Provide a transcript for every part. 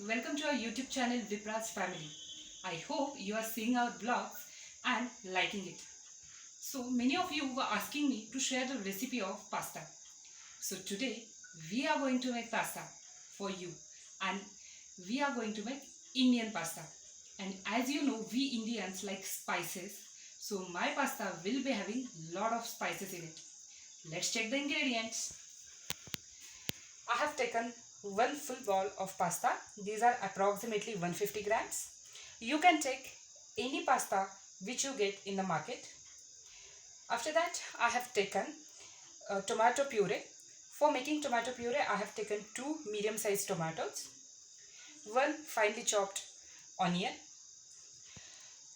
welcome to our YouTube channel VIPRA'S family. I hope you are seeing our vlogs and liking it. So many of you were asking me to share the recipe of pasta. So today we are going to make pasta for you, and we are going to make Indian pasta. And as you know, we Indians like spices. So my pasta will be having lot of spices in it. Let's check the ingredients. I have taken one full bowl of pasta. These are approximately 150 grams. You can take any pasta which you get in the market. After that, I have taken tomato puree. For making tomato puree, I have taken 2 medium-sized tomatoes, 1 finely chopped onion,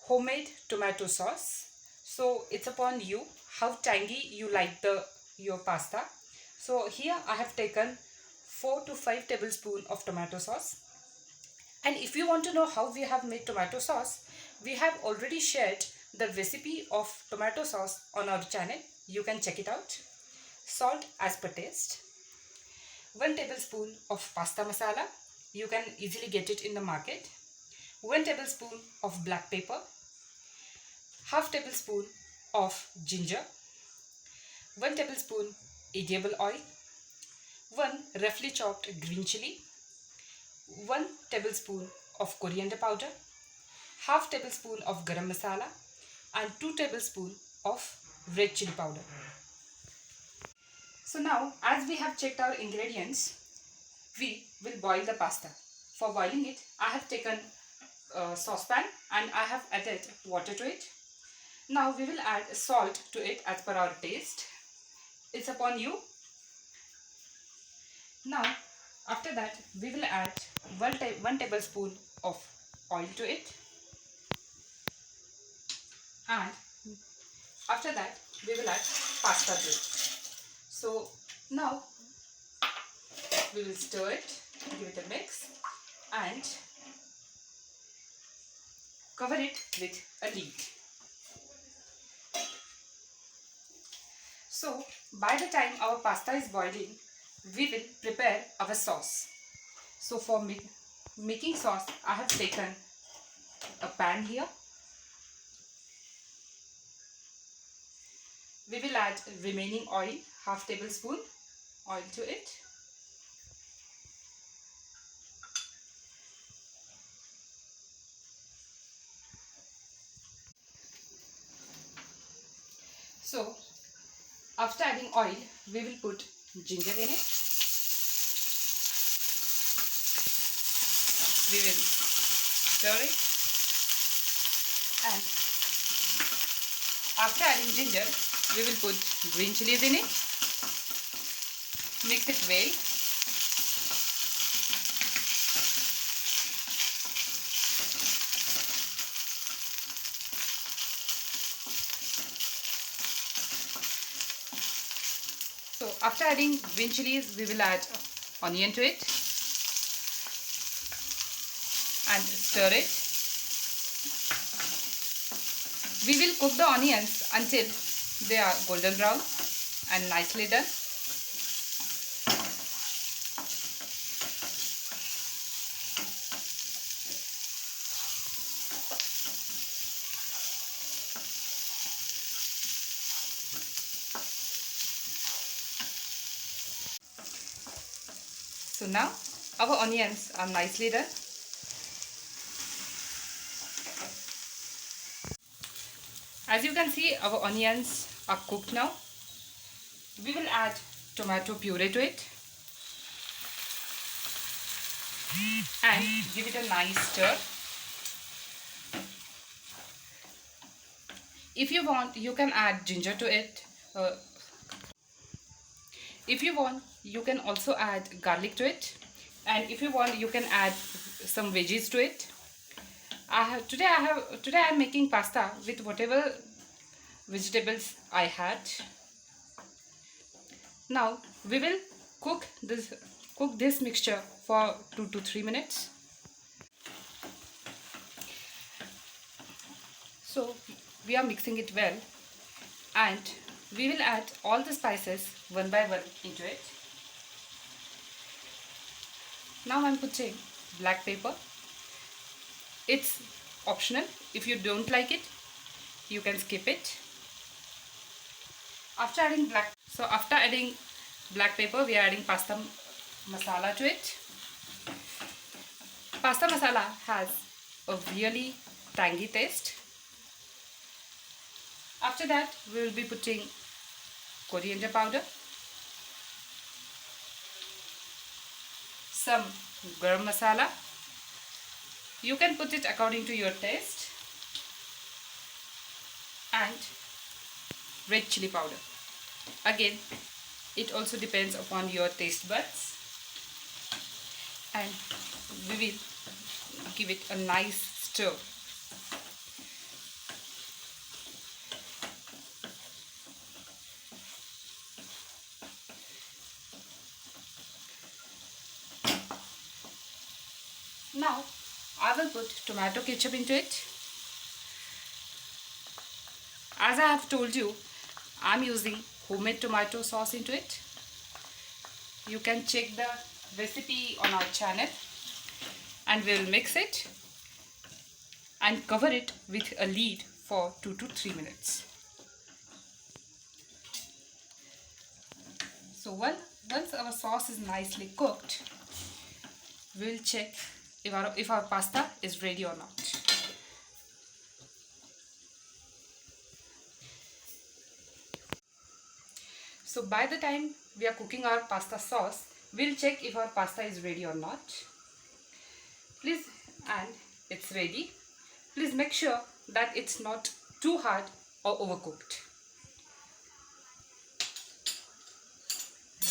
homemade tomato sauce. So it's upon you how tangy you like your pasta. So here I have taken 4 to 5 tablespoons of tomato sauce. And if you want to know how we have made tomato sauce, we have already shared the recipe of tomato sauce on our channel. You can check it out. Salt as per taste. 1 tablespoon of pasta masala. You can easily get it in the market. 1 tablespoon of black pepper. Half tablespoon of ginger. 1 tablespoon edible oil. 1 roughly chopped green chili, 1 tablespoon of coriander powder, half tablespoon of garam masala, and 2 tablespoons of red chili powder. So now, as we have checked our ingredients, we will boil the pasta. For boiling it, I have taken a saucepan and I have added water to it. Now we will add salt to it as per our taste. It's upon you. Now, after that, we will add 1 tablespoon of oil to it, and after that, we will add pasta to it. So now, we will stir it, give it a mix, and cover it with a lid. So, by the time our pasta is boiling, we will prepare our sauce. So for making sauce, I have taken a pan here. We will add remaining oil, half tablespoon oil to it. So after adding oil, we will put ginger in it. We will stir it, and after adding ginger, we will put green chilies in it. Mix it well. So after adding green chilies, we will add onion to it and stir it. We will cook the onions until they are golden brown and nicely done. So now our onions are nicely done. As you can see, our onions are cooked now. We will add tomato puree to it and give it a nice stir. If you want, you can add ginger to it. If you want, you can also add garlic to it, and if you want, you can add some veggies to it. Today I am making pasta with whatever vegetables I had. Now we will cook this mixture for 2 to 3 minutes. So we are mixing it well, and we will add all the spices one by one into it. Now I am putting black pepper. It's optional. If you don't like it, you can skip it. After adding black pepper, we are adding pasta masala to it. Pasta masala has a really tangy taste. After that, we will be putting coriander powder, some garam masala. You can put it according to your taste, and red chili powder. Again, it also depends upon your taste buds, and we will give it a nice stir. Now I will put tomato ketchup into it. As I have told you, I am using homemade tomato sauce into it. You can check the recipe on our channel, and we will mix it and cover it with a lid for 2 to 3 minutes. So once our sauce is nicely cooked, we will check if our pasta is ready or not. So by the time we are cooking our pasta sauce, we'll check if our pasta is ready or not. And it's ready. Please make sure that it's not too hard or overcooked.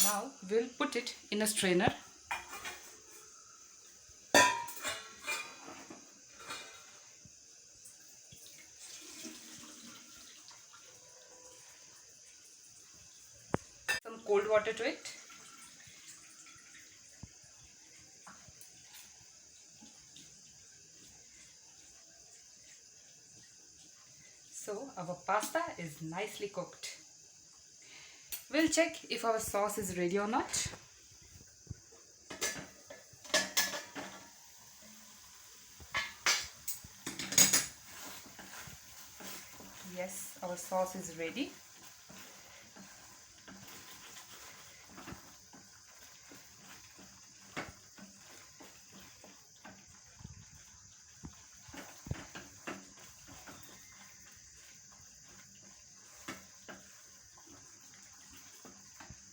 Now we'll put it in a strainer. Some cold water to it. So our pasta is nicely cooked. We'll check if our sauce is ready or not. Yes, our sauce is ready.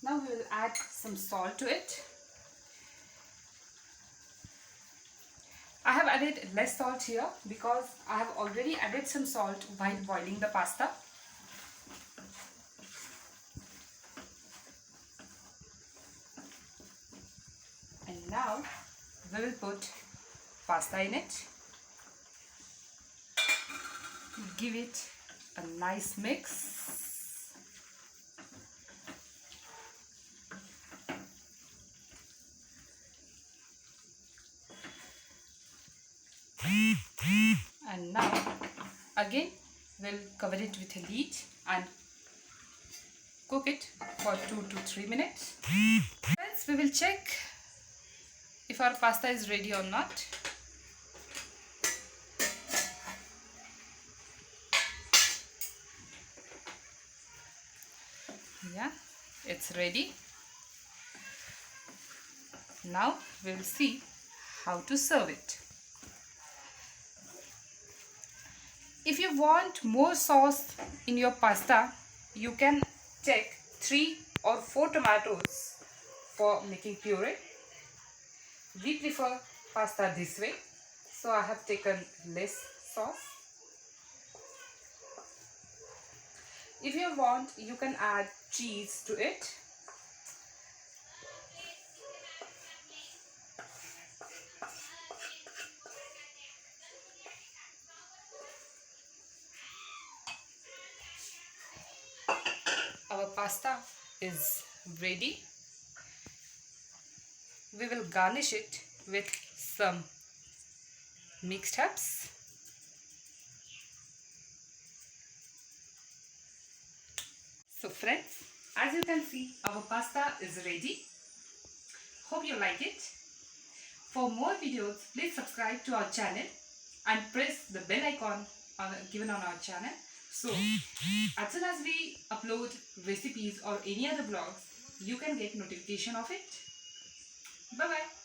Now we will add some salt to it. I have added less salt here because I have already added some salt while boiling the pasta. And now we will put pasta in it. Give it a nice mix. And now again we'll cover it with a lid and cook it for 2 to 3 minutes. Friends, we will check if our pasta is ready or not. Yeah, it's ready. Now we'll see how to serve it. If you want more sauce in your pasta, you can take 3 or 4 tomatoes for making puree. We prefer pasta this way, so I have taken less sauce. If you want, you can add cheese to it. Our pasta is ready. We will garnish it with some mixed herbs. So friends, as you can see, our pasta is ready. Hope you like it. For more videos, please subscribe to our channel and press the bell icon given on our channel. So, as soon as we upload recipes or any other vlogs, you can get notification of it. Bye bye.